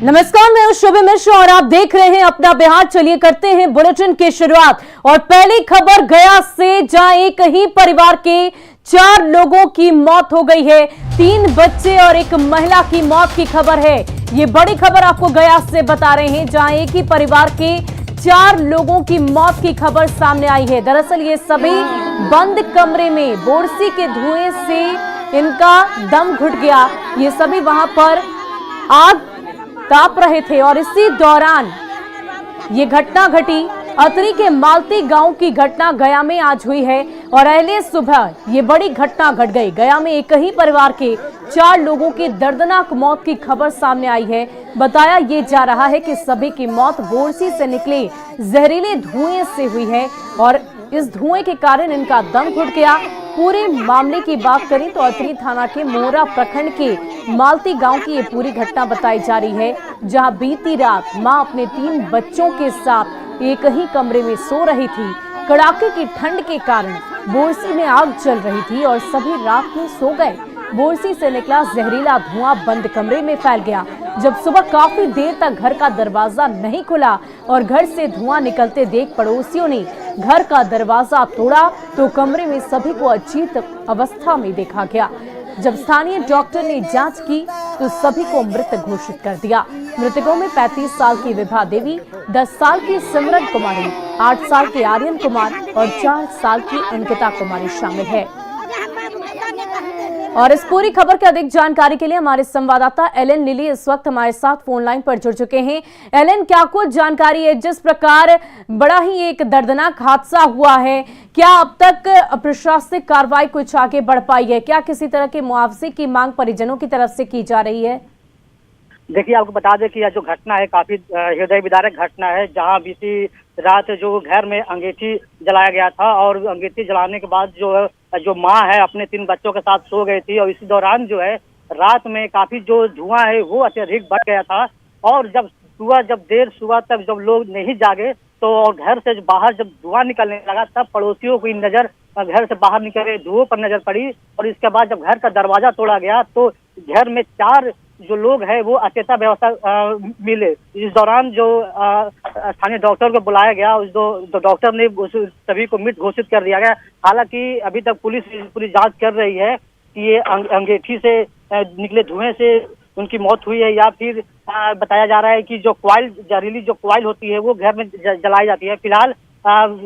नमस्कार, मैं हूं शुभ मिश्र और आप देख रहे हैं अपना बिहार। चलिए करते हैं बुलेटिन की शुरुआत और पहली खबर गया से, जहां एक ही परिवार के 4 लोगों की मौत हो गई है। 3 बच्चे और एक महिला की मौत की खबर है। ये बड़ी खबर आपको गया से बता रहे हैं, जहां एक ही परिवार के 4 लोगों की मौत की खबर सामने आई है। दरअसल ये सभी बंद कमरे में बोरसी के धुएं से इनका दम घुट गया। ये सभी वहां पर आग ताप रहे थे और इसी दौरान ये घटना घटी। अतरी के मालती गांव की घटना गया में आज हुई है और अहले सुबह ये बड़ी घटना घट गई। गया में एक ही परिवार के 4 लोगों की दर्दनाक मौत की खबर सामने आई है। बताया ये जा रहा है कि सभी की मौत बोरसी से निकले जहरीले धुएं से हुई है और इस धुएं के कारण इनका दम घुट गया। पूरे मामले की बात करें तो अतरी थाना के मोहरा प्रखंड के मालती गांव की ये पूरी घटना बताई जा रही है, जहां बीती रात मां अपने 3 बच्चों के साथ एक ही कमरे में सो रही थी। कड़ाके की ठंड के कारण बोरसी में आग जल रही थी और सभी रात में सो गए। बोरसी से निकला जहरीला धुआं बंद कमरे में फैल गया। जब सुबह काफी देर तक घर का दरवाजा नहीं खुला और घर से धुआं निकलते देख पड़ोसियों ने घर का दरवाजा तोड़ा तो कमरे में सभी को अजीब अवस्था में देखा गया। जब स्थानीय डॉक्टर ने जांच की तो सभी को मृत घोषित कर दिया। मृतकों में 35 साल की विभा देवी, 10 साल की सिमरन कुमारी, 8 साल के आर्यन कुमार और 4 साल की अंकिता कुमारी शामिल है। और इस पूरी खबर की अधिक जानकारी के लिए हमारे संवाददाता एलन लिली इस वक्त हमारे साथ फोन लाइन पर जुड़ चुके हैं। एलन, क्या कुछ जानकारी है? जिस प्रकार बड़ा ही एक दर्दनाक हादसा हुआ है, क्या अब तक प्रशासनिक कार्रवाई कुछ आगे बढ़ पाई है? क्या किसी तरह के मुआवजे की मांग परिजनों की तरफ से की जा रही है? देखिए, आपको बता दें कि यह जो घटना है काफी हृदय विदारक घटना है, जहां बीती रात जो घर में अंगीठी जलाया गया था और अंगीठी जलाने के बाद जो माँ है अपने 3 बच्चों के साथ सो गई थी और इसी दौरान जो है रात में काफी जो धुआं है वो अत्यधिक बढ़ गया था। और जब देर सुबह तक जब लोग नहीं जागे तो और घर से बाहर जब धुआं निकलने लगा तब पड़ोसियों की नजर घर से बाहर निकले धुएं पर नजर पड़ी और इसके बाद जब घर का दरवाजा तोड़ा गया तो घर में 4 जो लोग हैं वो अचेता व्यवस्था मिले। इस दौरान जो स्थानीय डॉक्टर को बुलाया गया, उस दो डॉक्टर ने सभी को मृत घोषित कर दिया गया। हालांकि अभी तक पुलिस पूरी जांच कर रही है कि ये अंगीठी से निकले धुएं से उनकी मौत हुई है या फिर बताया जा रहा है कि जो जहरीली जो कॉइल होती है वो घर में जलाई जाती है। फिलहाल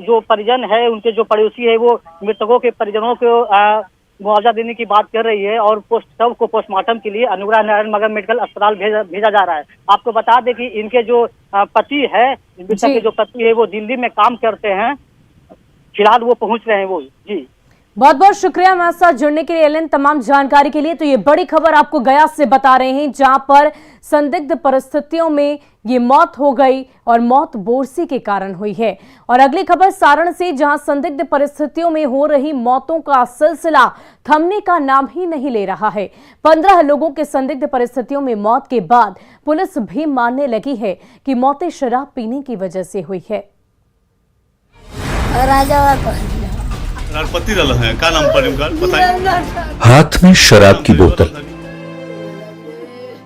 जो परिजन है, उनके जो पड़ोसी है वो मृतकों के परिजनों को मुआवजा देने की बात कर रही है और शव को पोस्टमार्टम के लिए अनुग्रह नारायण मगध मेडिकल अस्पताल भेजा जा रहा है। आपको बता दें कि इनके जो पति है, मृतक के जो पति है वो दिल्ली में काम करते हैं। फिलहाल वो पहुंच रहे हैं वो। जी, बहुत बहुत शुक्रिया हमारे साथ जुड़ने के लिए एलन, तमाम जानकारी के लिए। तो ये बड़ी खबर आपको गया से बता रहे हैं, जहां पर संदिग्ध परिस्थितियों में ये मौत हो गई और मौत बोरसी के कारण हुई है। और अगली खबर सारण से, जहां संदिग्ध परिस्थितियों में हो रही मौतों का सिलसिला थमने का नाम ही नहीं ले रहा है। 15 लोगों के संदिग्ध परिस्थितियों में मौत के बाद पुलिस भी मानने लगी है कि मौतें शराब पीने की वजह से हुई है। पति है, क्या नाम बताइए? हाथ में शराब की बोतल,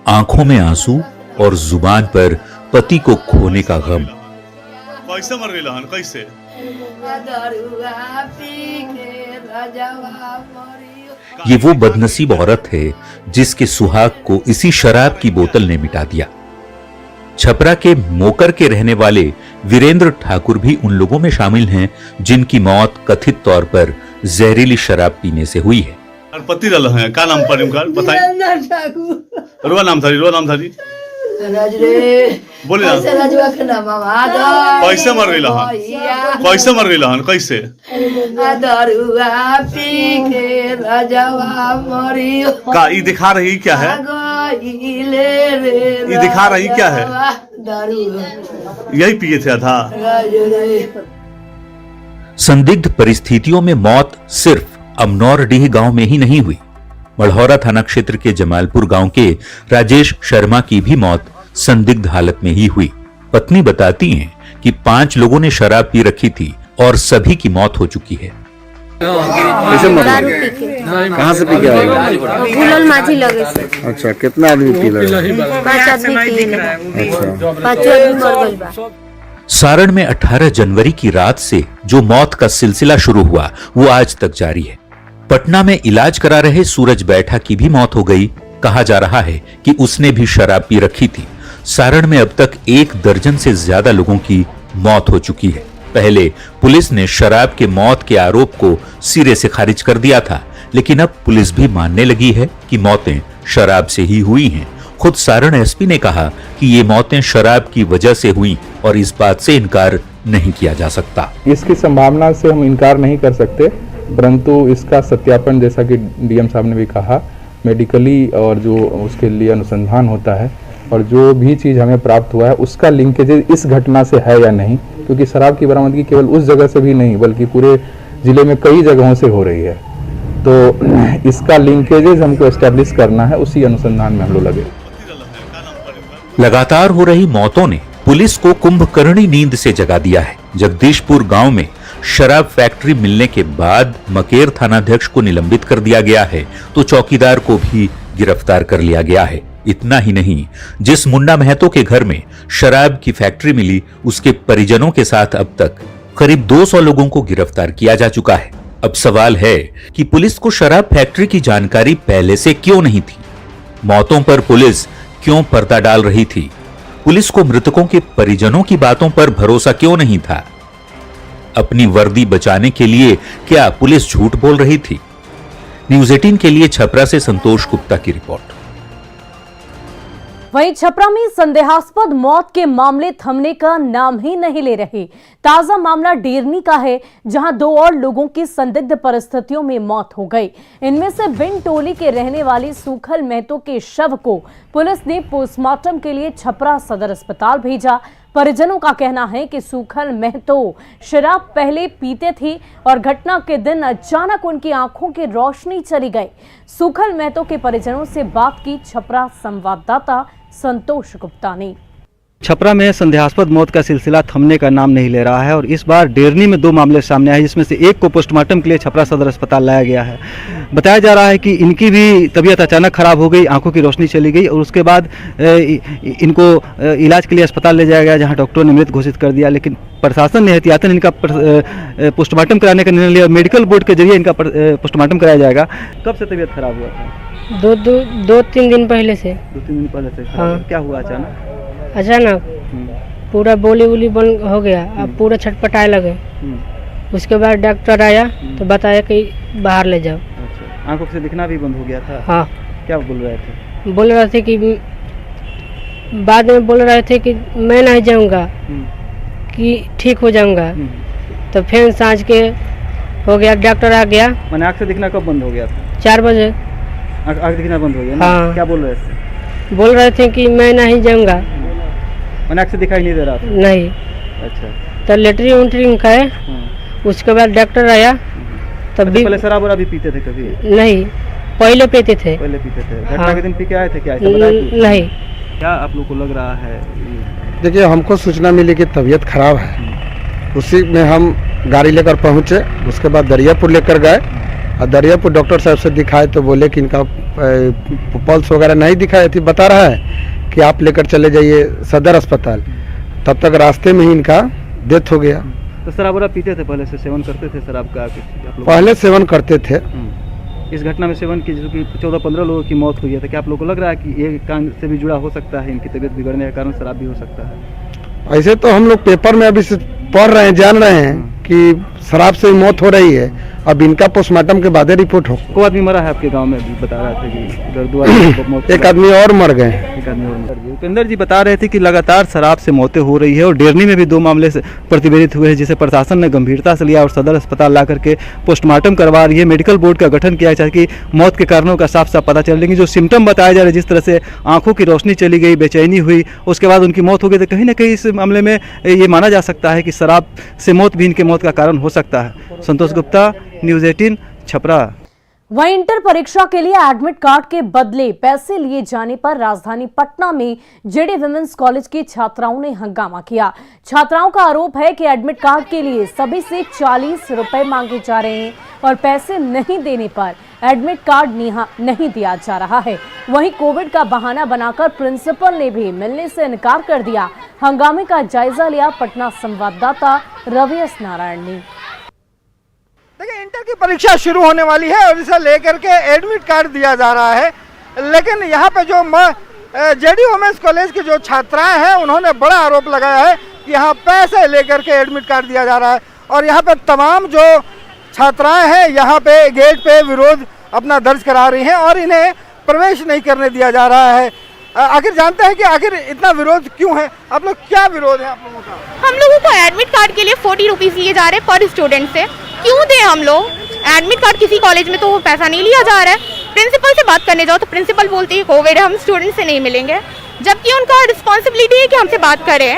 आंखों में आंसू और जुबान पर पति को खोने का गम। कैसे मर गई लहन? कैसे? ये वो बदनसीब औरत है जिसके सुहाग को इसी शराब की बोतल ने मिटा दिया। छपरा के मोकर के रहने वाले वीरेंद्र ठाकुर भी उन लोगों में शामिल हैं जिनकी मौत कथित तौर पर जहरीली शराब पीने से हुई है। पति है, क्या नाम बताइए? रुआ नाम था बोले कैसे मर गई लहन? कैसे मर गई लहन? कैसे? का ये दिखा रही क्या है? ये दिखा रही क्या है? यही पिए थे था। संदिग्ध परिस्थितियों में मौत सिर्फ अमनौरडीह गांव में ही नहीं हुई। मढ़ौरा थाना क्षेत्र के जमालपुर गांव के राजेश शर्मा की भी मौत संदिग्ध हालत में ही हुई। पत्नी बताती हैं कि 5 लोगों ने शराब पी रखी थी और सभी की मौत हो चुकी है। कैसे मर दारू गए? पी के कहाँ से पी के आए? भूलल माझी लगे से अच्छा, कितना आदमी पी रहे? 5 आदमी पिए अच्छा, 5 आदमी मर गइल बा। सारण में 18 जनवरी की रात से जो मौत का सिलसिला शुरू हुआ वो आज तक जारी है। पटना में इलाज करा रहे सूरज बैठा की भी मौत हो गई। कहा जा रहा है कि उसने भी शराब पी रखी थी। सारण में अब तक 1 दर्जन से ज्यादा लोगों की मौत हो चुकी है। पहले पुलिस ने शराब के मौत के आरोप को सिरे से खारिज कर दिया था, लेकिन अब पुलिस भी मानने लगी है कि मौतें शराब से ही हुई हैं। खुद सारण एसपी ने कहा कि ये मौतें शराब की वजह से हुई और इस बात से इनकार नहीं किया जा सकता। इसकी संभावना से हम इनकार नहीं कर सकते, परंतु इसका सत्यापन, जैसा कि डीएम साहब ने भी कहा, मेडिकली और जो उसके लिए अनुसंधान होता है और जो भी चीज़ हमें प्राप्त हुआ है उसका लिंकेज इस घटना से है या नहीं, क्योंकि शराब की बरामदगी केवल उस जगह से भी नहीं बल्कि पूरे जिले में कई जगहों से हो रही है। तो इसका लिंकेजेस हमको एस्टेब्लिश करना है, उसी अनुसंधान में हम लोग लगे। लगातार हो रही मौतों ने पुलिस को कुंभकर्णी नींद से जगा दिया है। जगदीशपुर गांव में शराब फैक्ट्री मिलने के बाद मकेर थानाध्यक्ष को निलंबित कर दिया गया है, तो चौकीदार को भी गिरफ्तार कर लिया गया है। इतना ही नहीं, जिस मुन्ना महतो के घर में शराब की फैक्ट्री मिली उसके परिजनों के साथ अब तक करीब 200 लोगों को गिरफ्तार किया जा चुका है। अब सवाल है कि पुलिस को शराब फैक्ट्री की जानकारी पहले से क्यों नहीं थी? मौतों पर पुलिस क्यों पर्दा डाल रही थी? पुलिस को मृतकों के परिजनों की बातों पर भरोसा क्यों नहीं था? अपनी वर्दी बचाने के लिए क्या पुलिस झूठ बोल रही थी? न्यूज़ 18 के लिए छपरा से संतोष गुप्ता की रिपोर्ट। वहीं छपरा में संदेहास्पद मौत के मामले थमने का नाम ही नहीं ले रहे। ताजा मामला डेरनी का है, जहां 2 और लोगों की संदिग्ध परिस्थितियों में मौत हो गई। इनमें से बिन टोली के रहने वाली सूखल महतो के शव को पुलिस ने पोस्टमार्टम के लिए छपरा सदर अस्पताल भेजा। परिजनों का कहना है कि सूखल महतो शराब पहले पीते थे और घटना के दिन अचानक उनकी आंखों की रोशनी चली गई। सूखल महतो के परिजनों से बात की छपरा संवाददाता संतोष गुप्ता ने। छपरा में संदेहास्पद मौत का सिलसिला थमने का नाम नहीं ले रहा है और इस बार डेरनी में 2 मामले सामने आए, जिसमें से एक को पोस्टमार्टम के लिए छपरा सदर अस्पताल लाया गया है। बताया जा रहा है कि इनकी भी तबीयत अचानक खराब हो गई, आंखों की रोशनी चली गई और उसके बाद इनको इलाज के लिए अस्पताल ले जाया गया, जहां डॉक्टरों ने मृत घोषित कर दिया। लेकिन प्रशासन ने एहतियातन इनका पोस्टमार्टम कराने का निर्णय लिया। मेडिकल बोर्ड के जरिए इनका पोस्टमार्टम कराया जाएगा। कब से तबीयत खराब हुआ था? 2-3 दिन पहले से। 2-3 दिन पहले से? हाँ। क्या हुआ अचानक? अचानक पूरा बोली बंद हो गया, अब पूरा छटपटाए लगे। उसके बाद डॉक्टर आया तो बताया कि बाहर ले जाओ। अच्छा, आंखों से दिखना भी बंद हो गया था? हाँ। क्या बोल रहे थे? बोल रहे थे कि बाद में बोल रहे थे कि मैं नहीं जाऊंगा, कि ठीक हो जाऊंगा। तो फिर सांझ के हो गया, डॉक्टर आ गया। मैंने आँख से दिखना कब बंद हो गया था? 4 बजे आँख दिखना बंद हो गया ना? हाँ। क्या बोल रहे थे? बोल रहे थे कि मैं नहीं जाऊंगा। मैंने आँख से दिखाई नहीं दे रहा था? नहीं। अच्छा। तो लेटरिन उटरिन खाए, उसके बाद डॉक्टर आया तब भी। पहले शराब वराब भी पीते थे कभी? नहीं, पहले पीते थे। पहले पीते थे। घटना हाँ। के दिन पी के आए थे क्या? ऐसा बताया कुछ? नहीं। क्या आप लोग को लग रहा है? देखिए, हमको सूचना मिली कि तबीयत खराब है, उसी में हम गाड़ी लेकर पहुंचे। उसके बाद दरियापुर लेकर गए और दरियापुर डॉक्टर साहब से दिखाए तो बोले कि इनका पल्स वगैरह नहीं दिखाई थी, बता रहा है कि आप लेकर चले जाइए सदर अस्पताल। तब तक रास्ते में ही इनका डेथ हो गया। तो शराब वराब पीते थे पहले से? सेवन करते थे शराब का? आप लोग पहले सेवन करते थे। इस घटना में सेवन की, जो कि 14-15 लोगों की मौत हुई है, तो क्या आप लोगों को लग रहा है कि ये कारण से भी जुड़ा हो सकता है? इनकी तबीयत बिगड़ने का कारण शराब भी हो सकता है? ऐसे तो हम लोग पेपर में अभी से पढ़ रहे हैं, जान रहे हैं कि शराब से मौत हो रही है। अब इनका पोस्टमार्टम के बाद रिपोर्ट हो। को आदमी मरा है आपके गांव में? भी बता रहा था कि इधर 2 आदमी की मौत। एक आदमी और मर गए। एक आदमी और मर गए। उपेंद्र जी बता रहे थे कि लगातार शराब से मौतें हो रही है और डेरनी में भी 2 मामले से प्रतिवेदित हुए हैं, जिसे प्रशासन ने गंभीरता से लिया और सदर अस्पताल ला करके पोस्टमार्टम करवा रही है। मेडिकल बोर्ड का गठन किया है ताकि मौत के कारणों का साफ साफ पता चले। लेकिन जो सिम्टम बताया जा रहे हैं, जिस तरह से आंखों की रोशनी चली गई, बेचैनी हुई, उसके बाद उनकी मौत हो गई, तो कहीं ना कहीं इस मामले में ये माना जा सकता है कि शराब से मौत भी इनकी मौत का कारण हो सकता है। संतोष गुप्ता, न्यूज़ 18, छपरा। वहीं इंटर परीक्षा के लिए एडमिट कार्ड के बदले पैसे लिए जाने पर राजधानी पटना में जेडी विमेंस कॉलेज की छात्राओं ने हंगामा किया। छात्राओं का आरोप है कि एडमिट कार्ड के लिए सभी से 40 रुपए मांगे जा रहे हैं और पैसे नहीं देने पर एडमिट कार्ड नहीं दिया जा रहा है। वहीं कोविड का बहाना बनाकर प्रिंसिपल ने भी मिलने से इनकार कर दिया। हंगामे का जायजा लिया पटना संवाददाता रवि एस नारायण ने। देखिए, इंटर की परीक्षा शुरू होने वाली है और इसे लेकर के एडमिट कार्ड दिया जा रहा है, लेकिन यहाँ पे जो जेडी वुमेन्स कॉलेज की जो छात्राएं हैं उन्होंने बड़ा आरोप लगाया है कि यहाँ पैसे लेकर के एडमिट कार्ड दिया जा रहा है और यहाँ पे तमाम जो छात्राएं हैं यहाँ पे गेट पे विरोध अपना दर्ज करा रही हैं और इन्हें प्रवेश नहीं करने दिया जा रहा है। आखिर जानते हैं कि आखिर इतना विरोध क्यों है, आप लोग क्या विरोध है आप लोगों का? हम लोगों को एडमिट कार्ड के लिए 40 रुपीज़ लिए जा रहे हैं पर स्टूडेंट से। क्यों दें हम लोग एडमिट कार्ड? किसी कॉलेज में तो वो पैसा नहीं लिया जा रहा है। प्रिंसिपल से बात करने जाओ तो प्रिंसिपल बोलती है कोविड है, हम स्टूडेंट से नहीं मिलेंगे, जबकि उनका रिस्पॉन्सिबिलिटी है कि हमसे बात करें।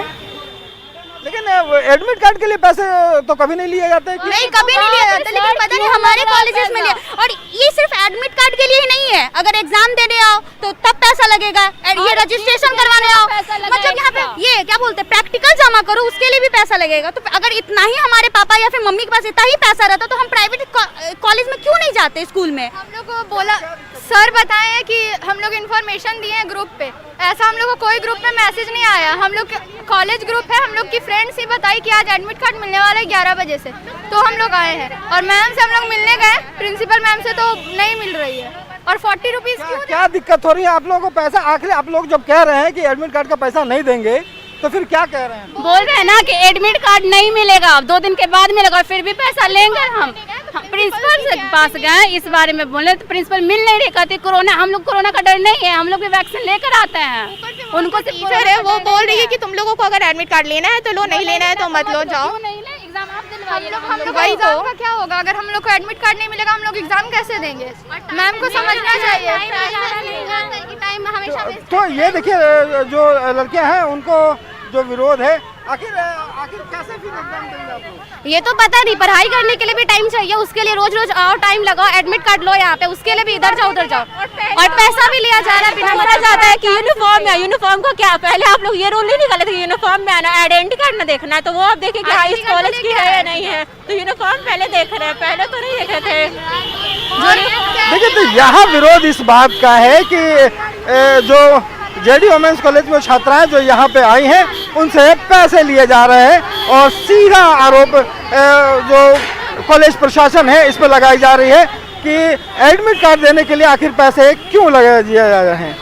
लेकिन एडमिट कार्ड के लिए पैसे तो कभी नहीं लिए जाते? नहीं, कभी नहीं लिया जाता, लेकिन पता नहीं हमारे कॉलेजेस में लिया। और ये सिर्फ एडमिट कार्ड के लिए ही नहीं है, अगर एग्जाम देने आओ तो तब पैसा लगेगा, ये रजिस्ट्रेशन करवाने आओ, मतलब यहाँ पे ये क्या बोलते हैं प्रैक्टिकल जमा करो उसके लिए भी पैसा लगेगा। तो अगर इतना ही हमारे पापा या फिर मम्मी के पास इतना ही पैसा रहता तो हम प्राइवेट कॉलेज में क्यों नहीं जाते स्कूल में? हम लोग को बोला, सर बताए कि हम लोग इन्फॉर्मेशन दिए हैं ग्रुप पे, ऐसा हम लोग को कोई ग्रुप में मैसेज नहीं आया। हम लोग कॉलेज ग्रुप है, हम लोग की फ्रेंड्स ही बताई कि आज एडमिट कार्ड मिलने वाला है 11 बजे से, तो हम लोग आए हैं। और मैम से हम लोग मिलने गए, प्रिंसिपल मैम से, तो नहीं मिल रही है। और 40 रुपीज़ क्या दिक्कत हो रही है आप लोगों को पैसा? आखिर आप लोग जब कह रहे हैं कि एडमिट कार्ड का पैसा नहीं देंगे तो फिर क्या कह रहे हैं? बोल रहे हैं ना कि एडमिट कार्ड नहीं मिलेगा, 2 दिन के बाद मिलेगा, और फिर भी पैसा लेंगे हम प्रिंसिपल से पास गए इस बारे में बोले तो प्रिंसिपल मिल नहीं रहे, कहते कोरोना, हम लोग कोरोना का डर नहीं है, हम लोग भी वैक्सीन लेकर आते हैं। उनको टीचर है वो बोल रही है कि तुम लोगों को अगर एडमिट कार्ड लेना है तो लो, नहीं लेना है तो मत लो, जाओ। हम लोग का एग्जाम का क्या होगा? अगर हम लोग को एडमिट कार्ड नहीं मिलेगा हम लोग एग्जाम कैसे देंगे? मैम को समझना चाहिए। तो ये देखिए, जो लड़कियां हैं उनको जो विरोध है, आखिर कैसे फिर एग्जाम देंगे आप लोग? ये तो पता नहीं, पढ़ाई करने के लिए भी टाइम चाहिए, उसके लिए रोज रोज आओ, टाइम लगाओ, एडमिट कार्ड लो यहाँ पे, उसके लिए भी इधर जाओ उधर जाओ, और पैसा भी लिया जा रहा है बिना मतलब जाता है कि यूनिफॉर्म है। यूनिफॉर्म को क्या, पहले आप लोग ये रूल नहीं निकाले थे यूनिफॉर्म में आना, आइडेंटिटी कार्ड में देखना है, तो वो आप देखें कि हाँ इस कॉलेज की है या नहीं है, तो यूनिफॉर्म पहले देख रहे हैं, पहले तो नहीं देखे थे। देखिए, तो यहाँ विरोध इस बात का है कि जो जेडी वुमेन्स कॉलेज में छात्राएं जो यहाँ पे आई हैं उनसे पैसे लिए जा रहे हैं और सीधा आरोप जो कॉलेज प्रशासन है इस पर लगाई जा रही है कि एडमिट कार्ड देने के लिए आखिर पैसे क्यों लगाए दिए जा रहे हैं।